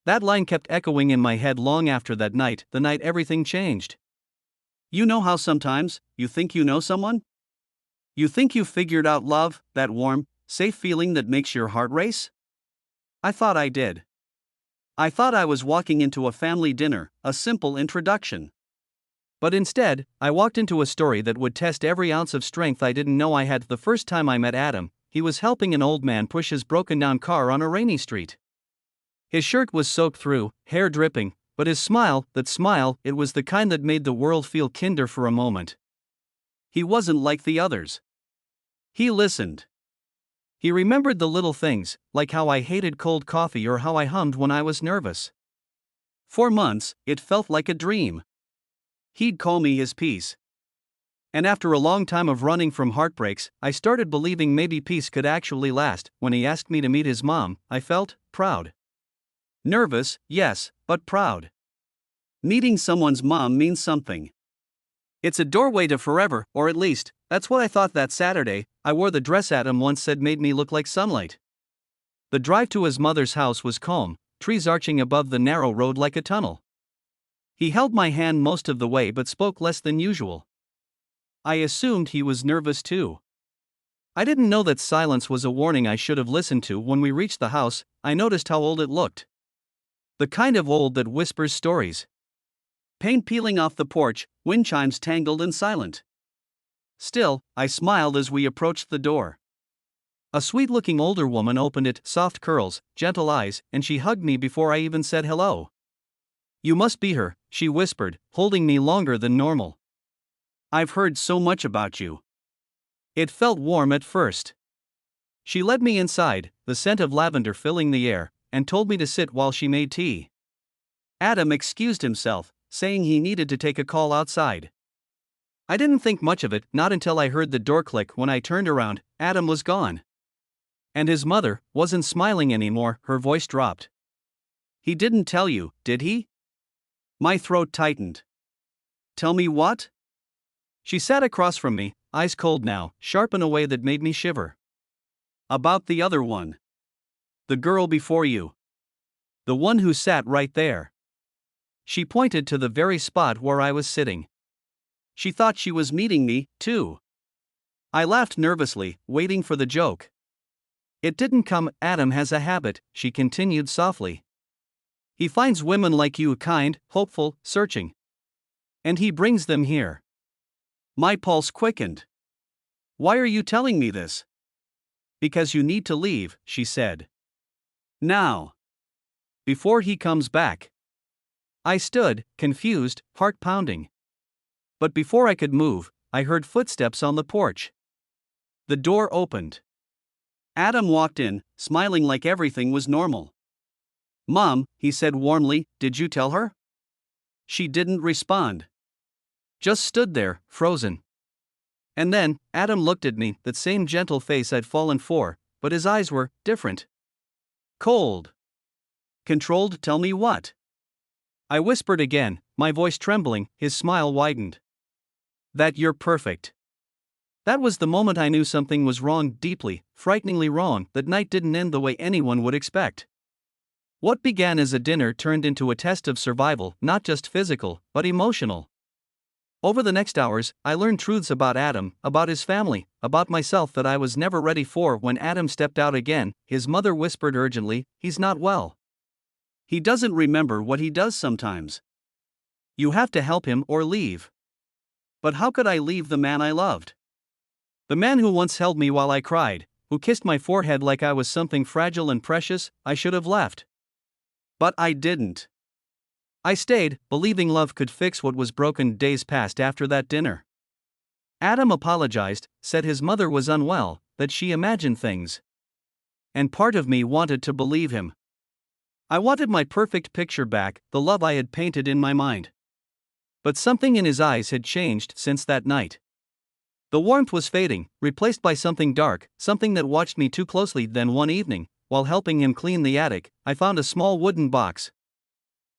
That line kept echoing in my head long after that night, the night everything changed. You know how sometimes you think you know someone? You think you figured out love, that warm, safe feeling that makes your heart race? I thought I did. I thought I was walking into a family dinner, a simple introduction. But instead, I walked into a story that would test every ounce of strength I didn't know I had. The first time I met Adam, he was helping an old man push his broken-down car on a rainy street. His shirt was soaked through, hair dripping, but his smile, that smile, it was the kind that made the world feel kinder for a moment. He wasn't like the others. He listened. He remembered the little things, like how I hated cold coffee or how I hummed when I was nervous. For months, it felt like a dream. He'd call me his peace. And after a long time of running from heartbreaks, I started believing maybe peace could actually last. When he asked me to meet his mom, I felt proud. Nervous, yes, but proud. Meeting someone's mom means something. It's a doorway to forever, or at least, that's what I thought that Saturday. I wore the dress Adam once said made me look like sunlight. The drive to his mother's house was calm, trees arching above the narrow road like a tunnel. He held my hand most of the way but spoke less than usual. I assumed he was nervous too. I didn't know that silence was a warning I should have listened to. When we reached the house, I noticed how old it looked. The kind of old that whispers stories. Paint peeling off the porch, wind chimes tangled and silent. Still, I smiled as we approached the door. A sweet-looking older woman opened it, soft curls, gentle eyes, and she hugged me before I even said hello. You must be her, she whispered, holding me longer than normal. I've heard so much about you. It felt warm at first. She led me inside, the scent of lavender filling the air, and told me to sit while she made tea. Adam excused himself, saying he needed to take a call outside. I didn't think much of it, not until I heard the door click. When I turned around, Adam was gone. And his mother wasn't smiling anymore. Her voice dropped. He didn't tell you, did he? My throat tightened. Tell me what? She sat across from me, eyes cold now, sharp in a way that made me shiver. About the other one. The girl before you. The one who sat right there. She pointed to the very spot where I was sitting. She thought she was meeting me, too. I laughed nervously, waiting for the joke. It didn't come. Adam has a habit, she continued softly. He finds women like you kind, hopeful, searching. And he brings them here. My pulse quickened. Why are you telling me this? Because you need to leave, she said. Now. Before he comes back. I stood, confused, heart pounding. But before I could move, I heard footsteps on the porch. The door opened. Adam walked in, smiling like everything was normal. Mom, he said warmly, did you tell her? She didn't respond. Just stood there, frozen. And then, Adam looked at me, that same gentle face I'd fallen for, but his eyes were different. Cold. Controlled. Tell me what? I whispered again, my voice trembling. His smile widened. That you're perfect. That was the moment I knew something was wrong, deeply, frighteningly wrong. That night didn't end the way anyone would expect. What began as a dinner turned into a test of survival, not just physical, but emotional. Over the next hours, I learned truths about Adam, about his family, about myself that I was never ready for. When Adam stepped out again, his mother whispered urgently, he's not well. He doesn't remember what he does sometimes. You have to help him or leave. But how could I leave the man I loved? The man who once held me while I cried, who kissed my forehead like I was something fragile and precious. I should have left. But I didn't. I stayed, believing love could fix what was broken. Days passed after that dinner. Adam apologized, said his mother was unwell, that she imagined things. And part of me wanted to believe him. I wanted my perfect picture back, the love I had painted in my mind. But something in his eyes had changed since that night. The warmth was fading, replaced by something dark, something that watched me too closely. Then one evening, while helping him clean the attic, I found a small wooden box.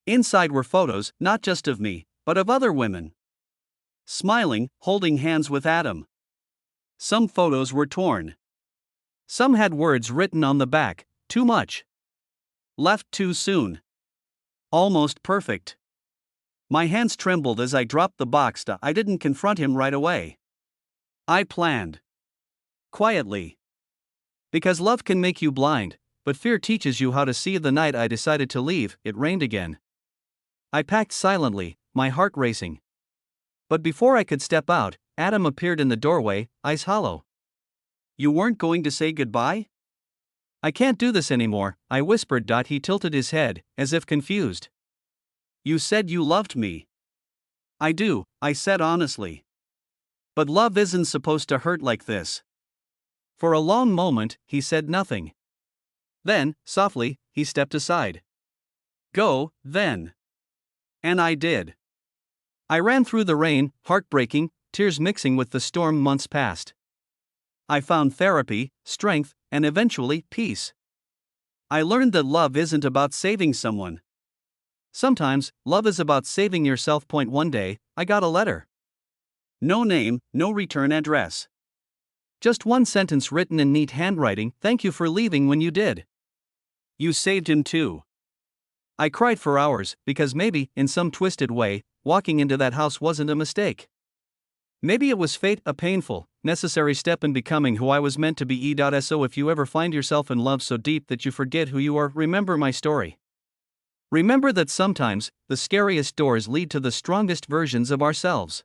Inside were photos, not just of me, but of other women. Smiling, holding hands with Adam. Some photos were torn. Some had words written on the back, too much. Left too soon. Almost perfect. My hands trembled as I dropped the box. I didn't confront him right away. I planned. Quietly. Because love can make you blind, but fear teaches you how to see. The night I decided to leave, it rained again. I packed silently, my heart racing. But before I could step out, Adam appeared in the doorway, eyes hollow. You weren't going to say goodbye? I can't do this anymore, I whispered. He tilted his head, as if confused. You said you loved me. I do, I said honestly. But love isn't supposed to hurt like this. For a long moment, he said nothing. Then, softly, he stepped aside. Go, then. And I did. I ran through the rain, heartbreaking, tears mixing with the storm. Months passed. I found therapy, strength, and eventually, peace. I learned that love isn't about saving someone. Sometimes, love is about saving yourself. One day, I got a letter. No name, no return address. Just one sentence written in neat handwriting: thank you for leaving when you did. You saved him too. I cried for hours, because maybe, in some twisted way, walking into that house wasn't a mistake. Maybe it was fate, a painful, necessary step in becoming who I was meant to be. So if you ever find yourself in love so deep that you forget who you are, remember my story. Remember that sometimes, the scariest doors lead to the strongest versions of ourselves.